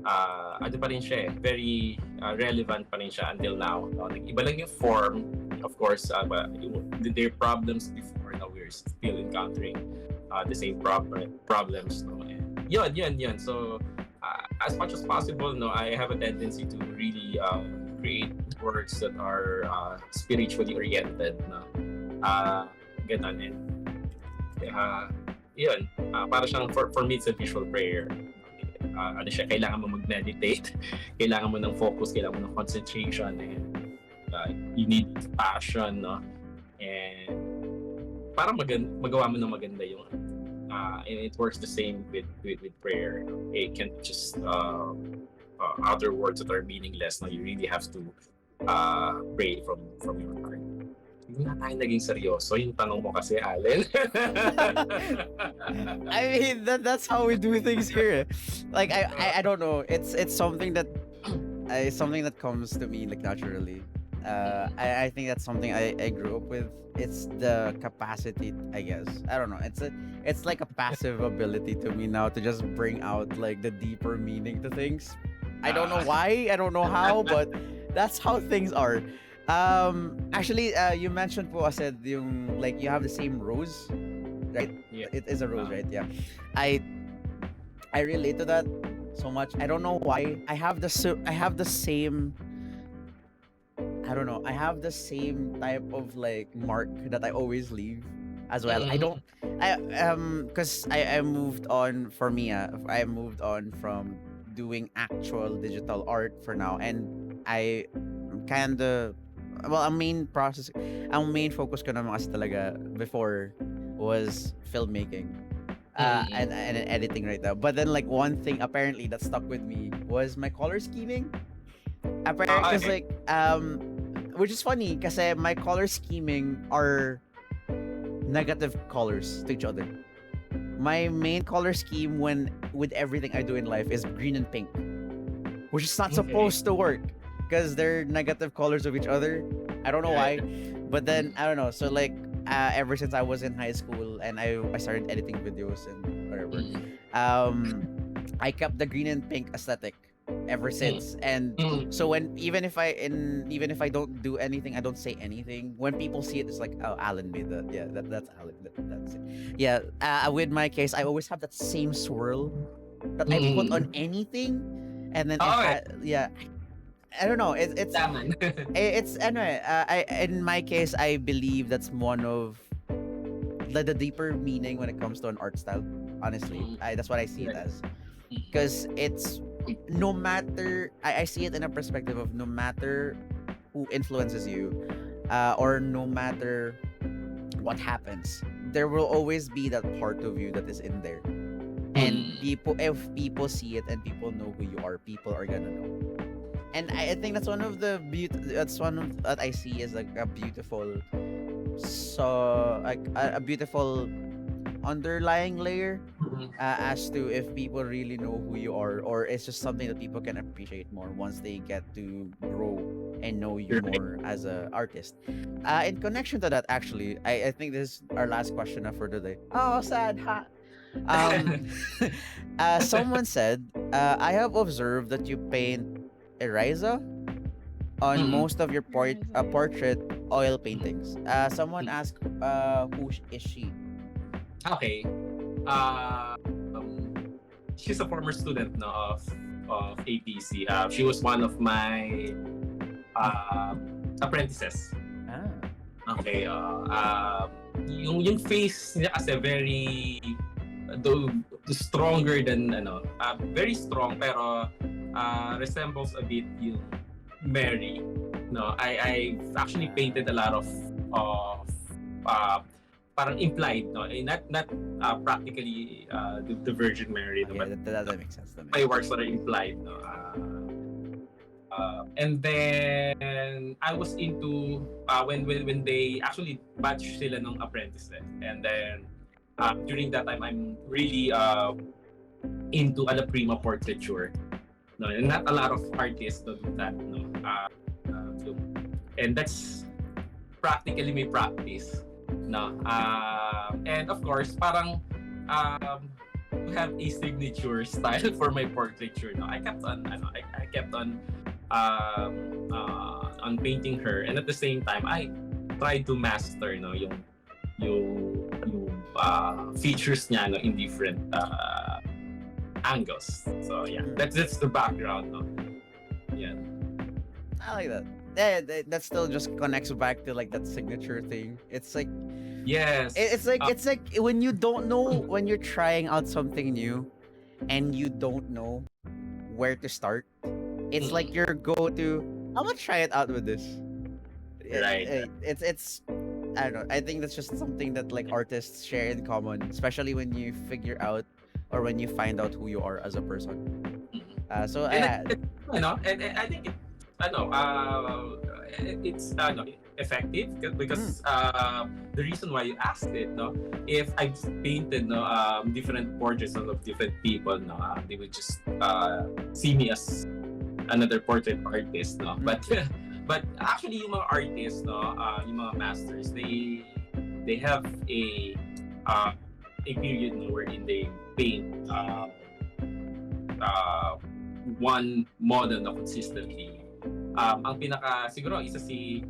ano pa rin siya, very relevant pa rin siya until now. Iba lang yung form, of course, but there are problems before, now we're still encountering the same problems, no? And yun. So as much as possible, no, I have a tendency to really create works that are spiritually oriented, no. Ganon, and yun, para siyang for me, it's a visual prayer. Kailangan mo mag-meditate, kailangan mo ng focus, kailangan mo ng concentration, and you need passion, no? And para magawa mo ng maganda yung and it works the same with prayer. It can just other words that are meaningless, no? You really have to pray from your heart. Hindi na tayo naging seryoso yung tanong mo kasi, Allen. I mean, that's how we do things here. Like I don't know. It's something that comes to me like naturally. I think that's something I grew up with. It's the capacity, I guess. I don't know. It's like a passive ability to me now to just bring out like the deeper meaning to things. I don't know why. I don't know how, but that's how things are. Actually, you mentioned po, I said yung like you have the same rose, right? Yeah. It is a rose, right? Yeah. I relate to that so much. I don't know why. I have the same. I don't know. I have the same type of like mark that I always leave as well. Because I moved on. For me, I moved on from doing actual digital art for now, and I kind of. Well, ang main focus ko naman kasi talaga before was filmmaking and editing right now. But then like one thing apparently that stuck with me was my color scheming. Apparently, because like which is funny kasi my color scheming are negative colors to each other. My main color scheme with everything I do in life is green and pink, which is not supposed to work. Because they're negative colors of each other. I don't know why. But then I don't know. So like ever since I was in high school and I started editing videos and whatever, I kept the green and pink aesthetic ever since. And so even if I don't do anything, I don't say anything. When people see it, it's like, oh, Alan made that. Yeah, that's Alan. That's it. Yeah. With my case, I always have that same swirl that I put on anything, and then yeah. I don't know. It's Daman. it's anyway. I in my case, I believe that's one of the deeper meaning when it comes to an art style. Honestly, that's what I see it as, because it's no matter I see it in a perspective of no matter who influences you, or no matter what happens, there will always be that part of you that is in there. And if people see it and people know who you are, people are gonna know. And I think that's one of the that's one of that I see as like a beautiful, so like a beautiful underlying layer, as to if people really know who you are, or it's just something that people can appreciate more once they get to grow and know you more as an artist. In connection to that, actually, I think this is our last question for today. Oh, sad. Ha. Someone said, I have observed that you paint Eriza on most of your portrait oil paintings. Someone asked, who is she? Okay. She's a former student, no, of APC. She was one of my apprentices. Okay. Yung face niya kasi very stronger than very strong, pero resembles a bit yung Mary. No, I actually painted a lot of parang implied, no, not practically the Virgin Mary, no, but that makes sense. my works that are implied, no. And then I was into when they actually batch sila ng apprentices, and then during that time I'm really into a la prima portraiture. No, and not a lot of artists do that, no. And that's practically my practice, no. And of course, parang to have a signature style for my portraiture, no. I kept on painting her, and at the same time, I tried to master, no, yung features niya, no, in different angles. So yeah, that's the background, no? Yeah, I like that. That still just connects back to like that signature thing. It's like, yes, it's like when you don't know, when you're trying out something new and you don't know where to start, it's like your go-to, I'm gonna try it out with this. Right. It's I don't know, I think that's just something that like artists share in common, especially when you figure out or when you find out who you are as a person. So and I think it's effective because the reason why you asked it, no, if I painted different portraits of different people, no, they would just see me as another portrait artist, no. But actually yung mga artists, no, yung mga masters, they have a period, no, wherein they paint one model na consistently. Ang pinaka siguro isa si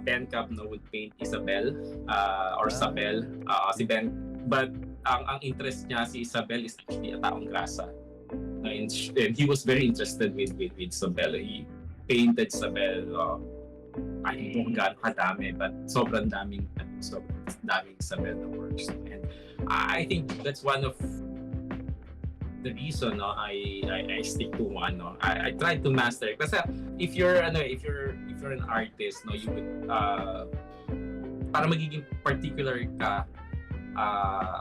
Ben Cab, no, would paint Isabel or Sabel, si Ben, but ang interest niya si Isabel is actually a taong grasa, and he was very interested with Isabel. He painted Isabel, I don't know gaano kadami, but sobrang daming Isabel na works, and I think that's one of the reason, no, I stick to one, no. I try to master it kasi if you're an artist, no, you would para magiging particular ka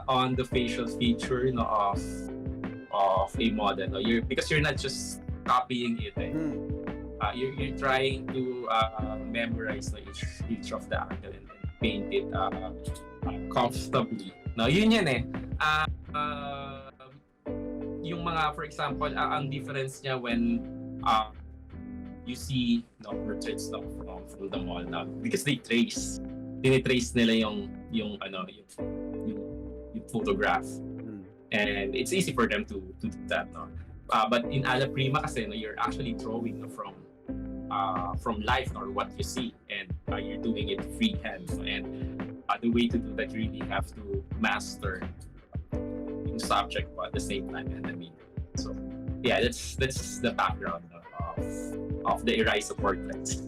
on the facial feature, no, of a model, no, because you're not just copying it, you're trying to memorize, no, each of the angle and paint it comfortably, no. Yun yung mga, for example, ang difference niya when you see portraits from the mall na because tinitrace nila yung yung photograph, and it's easy for them to do that, no. But in Ala Prima kasi, no, you're actually drawing from life or what you see, and you're doing it freehand, no? And the way to do that, you really have to master yung subject but at the same time and the medium. So yeah, that's the background of the Eriza portraits.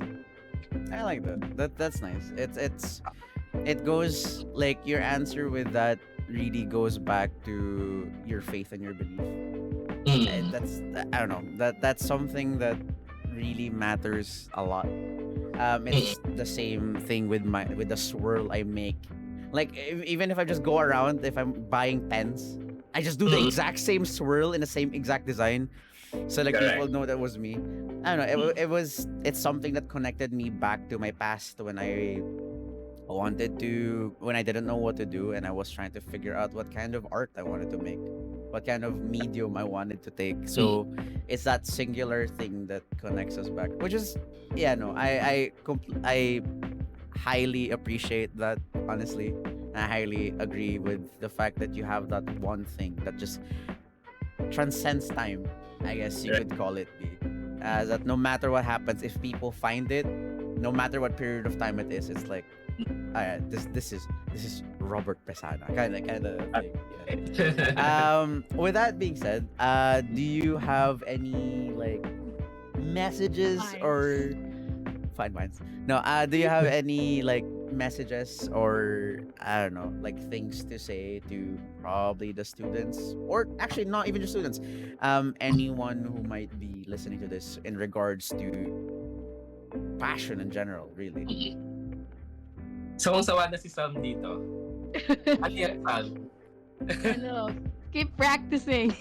I like that. That's nice. It goes like your answer with that really goes back to your faith and your belief. And that's, I don't know, that's something that really matters a lot. It's the same thing with the swirl I make. Like even if I just go around, if I'm buying pens, I just do the exact same swirl in the same exact design, so like Correct. people know that was me. I don't know. It's something that connected me back to my past when I didn't know what to do, and I was trying to figure out what kind of art I wanted to make, what kind of medium I wanted to take. So it's that singular thing that connects us back, which is, yeah, no, I highly appreciate that, honestly. I highly agree with the fact that you have that one thing that just transcends time, I guess you Yeah. could call it be. That no matter what happens, if people find it, no matter what period of time it is, it's like, alright, this is Robert Besana, kind of thing. Yeah. With that being said, do you have any like messages or fine wines? No, do you have any like messages or I don't know, like things to say to probably the students, or actually not even the students, anyone who might be listening to this in regards to passion in general, really? Sawang-sawa na si Sam dito. Ano yan, Sam? Ano, keep practicing.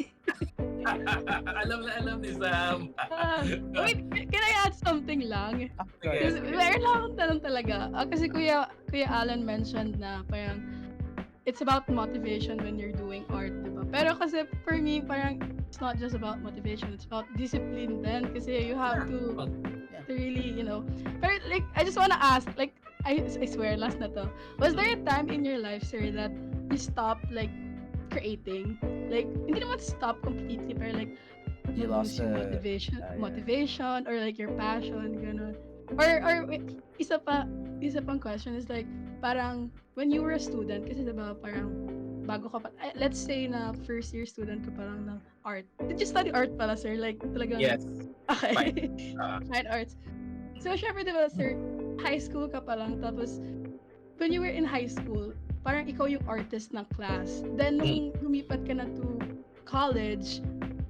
alam ni Sam. Wait, can I add something lang? Kasi Sige. meron lang akong tanong talaga. Kasi Kuya Allen mentioned na parang it's about motivation when you're doing art, diba? Pero kasi for me, parang it's not just about motivation, it's about discipline then. Kasi you have to really, Pero like, I just wanna ask, like, I swear, last na to. Was there a time in your life, sir, that you stopped like creating? Like, hindi naman stop completely, pero like, You lost yung the motivation or like your passion, gano'n. Or wait, isa pang question is like, parang when you were a student, kasi diba parang bago ka pa, let's say na first year student ka parang ng art. Did you study art pala, sir? Like, talagang, Yes. okay. Fine arts. So, syempre diba, sir, high school ka pa lang, tapos when you were in high school, parang ikaw yung artist ng class. Then, nung lumipat ka na to college,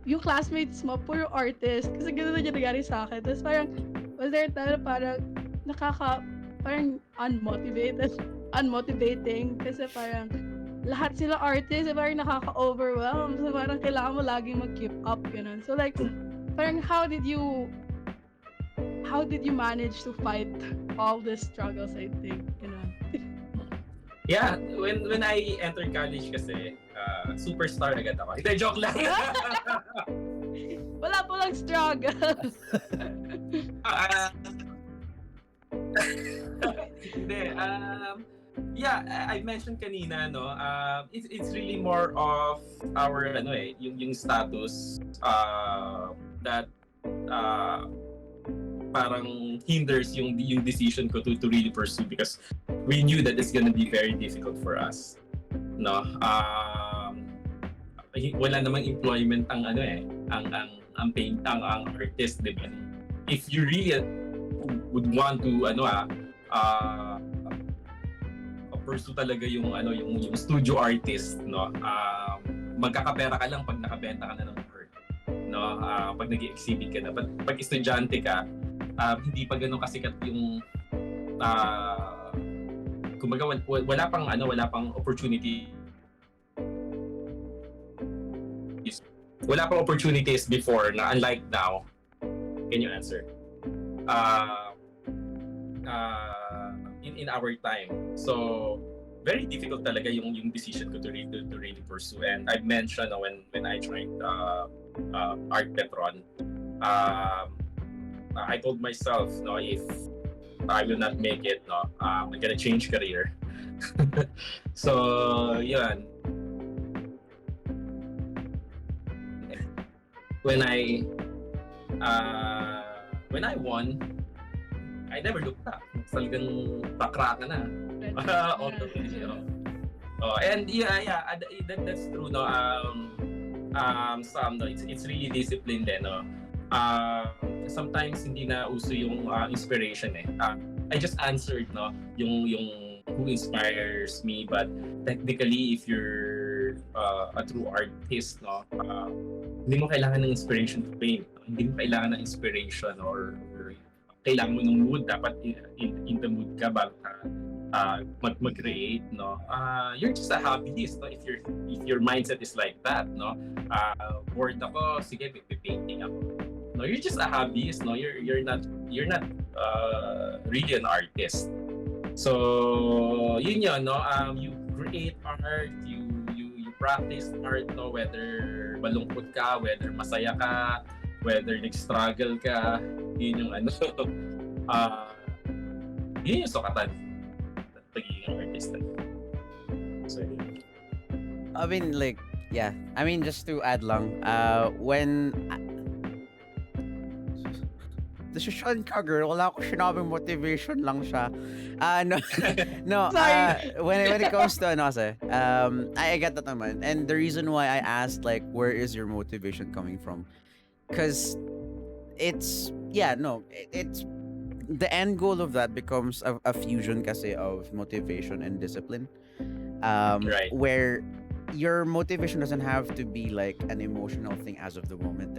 yung classmates mo, puro artist. Kasi gano'n na yung nangyari sa akin. Tapos parang, was there a time na parang parang unmotivating. Kasi parang, lahat sila artist, parang nakaka-overwhelm. So parang kailangan mo laging mag-keep up, gano'n. So like, parang how did you manage to fight all the struggles, I think, Yeah, when I entered college kasi, superstar agad ako. Hindi, joke lang. Wala po lang struggle. Hindi, yeah, I mentioned kanina, no, it's really more of our, yung status, that, parang hinders yung decision ko to really pursue, because we knew that it's gonna be very difficult for us, no. Wala namang employment ang ang artist, di ba? If you really would want to pursue talaga yung studio artist, no, magkakapera ka lang pag nakabenta ka na ng art, no, pag nag-exhibit ka na. Pag estudyante ka, hindi pa gano'n kasikat yung kumbaga wala pang opportunity. Wala pang opportunities before na unlike now. Can you answer? In our time. So very difficult talaga yung decision ko to really pursue. And I mentioned when I joined Art Petron, I told myself, no, if I will not make it, no, I'm gonna change career. So, yun. When I when I won, I never looked back. Talagang pakraka na. All the way. And that's true. No, no, it's really discipline din. No, sometimes hindi na uso yung inspiration eh. I just answered no yung who inspires me, but technically if you're a true artist, no, hindi mo kailangan ng inspiration to paint. Hindi mo kailangan ng inspiration or kailangan mo ng mood. Dapat in the mood ka bago ka mag-create, no. You're just a hobbyist, no. If your mindset is like that, no. Bored ako, sige, painting ako. No, you're just a hobbyist, no. You're not really an artist. So yun, no. You create art, you practice art, no, whether malungkot ka, whether masaya ka, whether nag-struggle ka, yun yung yun yung sukatan pagiging artist. So, I mean, like, yeah. I mean, just to add lang, when si Sean Kagger, wala ko sinabing motivation lang siya. No, no. When it comes to I get that naman. And the reason why I asked, like, where is your motivation coming from? Because it's the end goal of that becomes a fusion kasi of motivation and discipline. Right. Where your motivation doesn't have to be like an emotional thing as of the moment.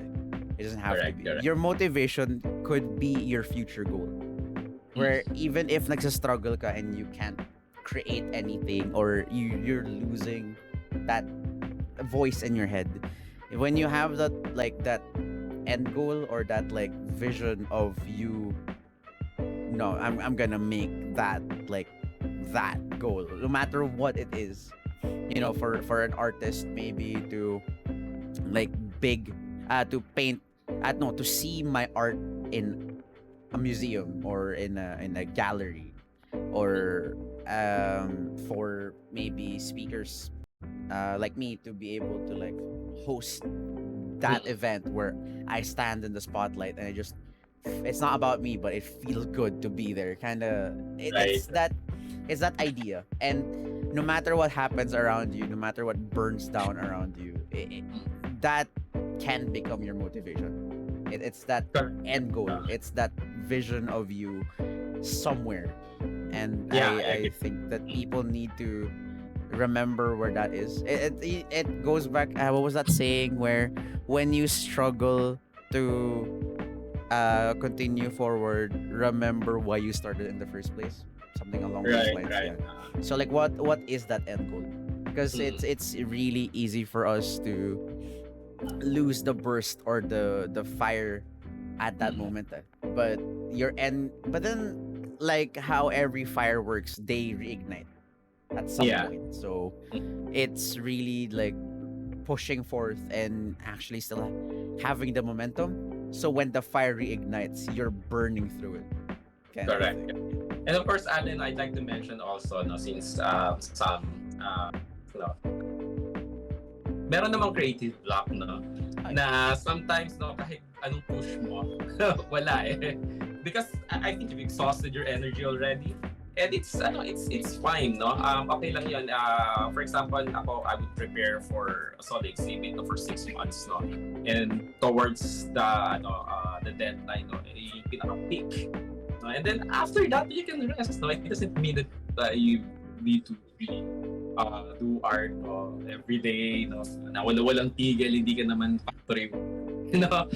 It doesn't have to be. Your motivation could be your future goal. Where even if nagsastruggle ka and you can't create anything or you're losing that voice in your head, when you have that end goal or that like vision of you, no, I'm gonna make that that goal, no matter what it is. You know, for an artist, maybe to like to paint, to see my art in a museum or in a gallery, or for maybe speakers like me to be able to like host that event where I stand in the spotlight and it's not about me, but it feels good to be there. It's that idea. And no matter what happens around you, no matter what burns down around you, that can become your motivation. It's that end goal. It's that vision of you somewhere. And I think that people need to remember where that is. It goes back, what was that saying, where when you struggle to continue forward, remember why you started in the first place. Something along those lines. Right. Yeah. So like what is that end goal? Because it's really easy for us to lose the burst or the fire at that moment. But then like how every fire works, they reignite at some point. So it's really like pushing forth and actually still having the momentum. So when the fire reignites, you're burning through it. Correct. And of course, Allen, I'd like to mention also, no, since meron namang creative block, no, na sometimes, no, kahit anong push mo, wala eh. Because I think you've exhausted your energy already. And it's fine, no? Okay lang yun. For example, I would prepare for a solo exhibit, no, for 6 months, no? And towards the deadline, no, yung pinaka-peak. No? And then after that, you can rest, no? It doesn't mean that you need to really do art, no, every day, no? Na walang tigil, hindi ka naman factory. You know,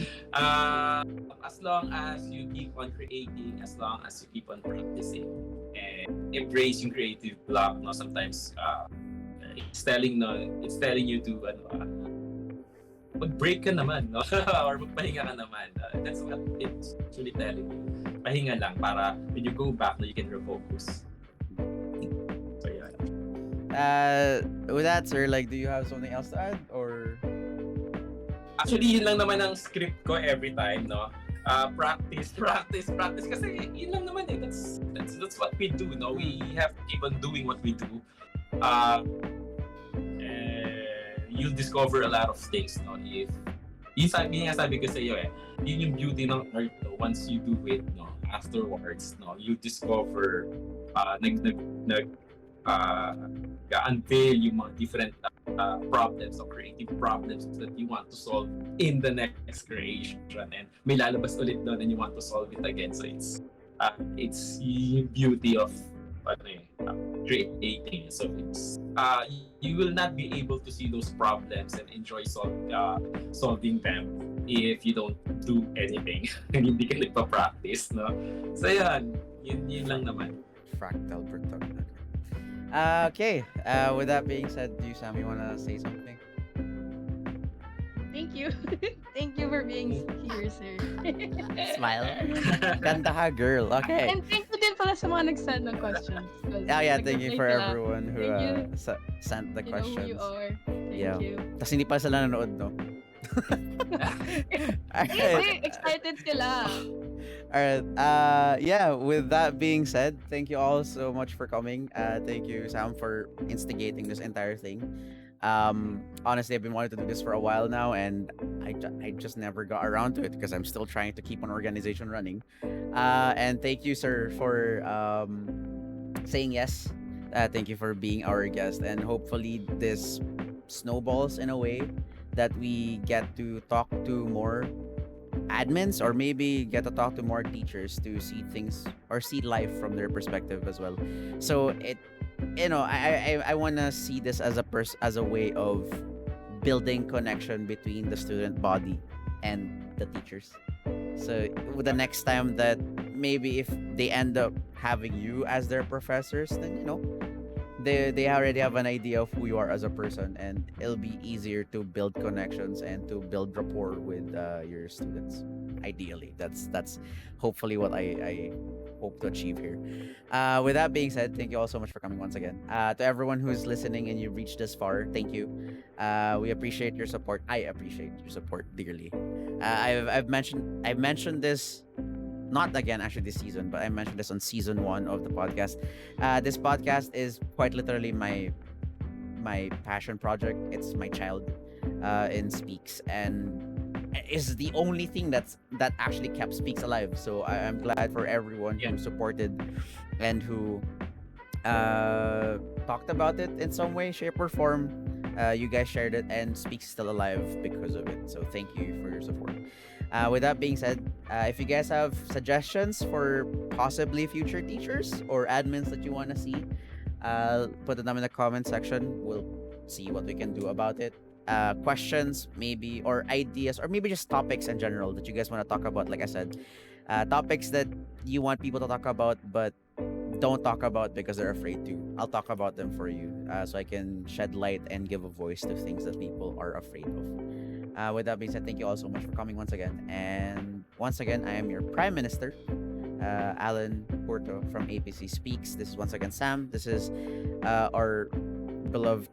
as long as you keep on creating, as long as you keep on practicing and embrace yung creative block, no, sometimes it's telling you to mag-break ka naman, no, or magpahinga ka naman. That's what it's actually telling you. Pahinga lang para when you go back, no, you can refocus. So yeah. With that, sir, like, do you have something else to add or? Actually, yun lang naman ang script ko every time, no? practice. Kasi yun lang naman eh. That's what we do, no? We have to keep on doing what we do. Uh, you'll discover a lot of things, no? If yung sabi ko sa iyo eh, yun yung beauty ng art, no? Once you do it, no, afterwards, no, you discover unveil yung mga different problems or creative problems that you want to solve in the next creation, and may lalabas ulit doon and you want to solve it again. So it's yung beauty of creating. So it's you will not be able to see those problems and enjoy solving them if you don't do anything and hindi ka nagpa-practice, no? So yun lang naman. Fractal production. Okay. With that being said, do you, Sam, you wanna say something? Thank you. Thank you for being here, sir. Smile. Ganda ka, girl. Okay. And thank you din pala sa mga nag-send ng questions. Yeah, thank you for Nag-reply sila. everyone who Thank you. sent the You know who questions. you are. Thank Yeah. you. Tapos hindi pa sila nanood, no? Hey, excited sila. Alright. Yeah, with that being said, thank you all so much for coming. Thank you, Sam, for instigating this entire thing. Honestly, I've been wanting to do this for a while now, and I just never got around to it because I'm still trying to keep an organization running. And thank you, sir, for saying yes. Thank you for being our guest, and hopefully this snowballs in a way that we get to talk to more admins, or maybe get to talk to more teachers to see things or see life from their perspective as well. So I want to see this as a way of building connection between the student body and the teachers. So with the next time that maybe if they end up having you as their professors, then they already have an idea of who you are as a person, and it'll be easier to build connections and to build rapport with your students. Ideally, that's hopefully what I hope to achieve here. With that being said, thank you all so much for coming once again. To everyone who's listening and you reached this far, thank you. We appreciate your support. I appreciate your support dearly. I've mentioned this, not again actually this season, but I mentioned this on season 1 of the podcast. This podcast is quite literally my passion project. It's my child in Speaks, and is the only thing that actually kept Speaks alive. So I'm glad for everyone who supported and who talked about it in some way, shape, or form. You guys shared it, and Speaks is still alive because of it. So thank you for your support. With that being said, if you guys have suggestions for possibly future teachers or admins that you want to see, put them in the comment section. We'll see what we can do about it. Questions, maybe, or ideas, or maybe just topics in general that you guys want to talk about. Like I said, topics that you want people to talk about, but don't talk about because they're afraid to. I'll talk about them for you, so I can shed light and give a voice to things that people are afraid of. With that being said, thank you all so much for coming once again. And once again, I am your Prime Minister, Allen Purto from APC Speaks. This is once again Sam. This is our beloved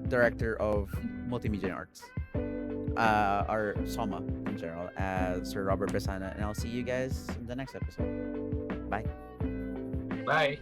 Director of Multimedia and Arts, our SOMA in general, Sir Robert Besana. And I'll see you guys in the next episode. Bye. Bye.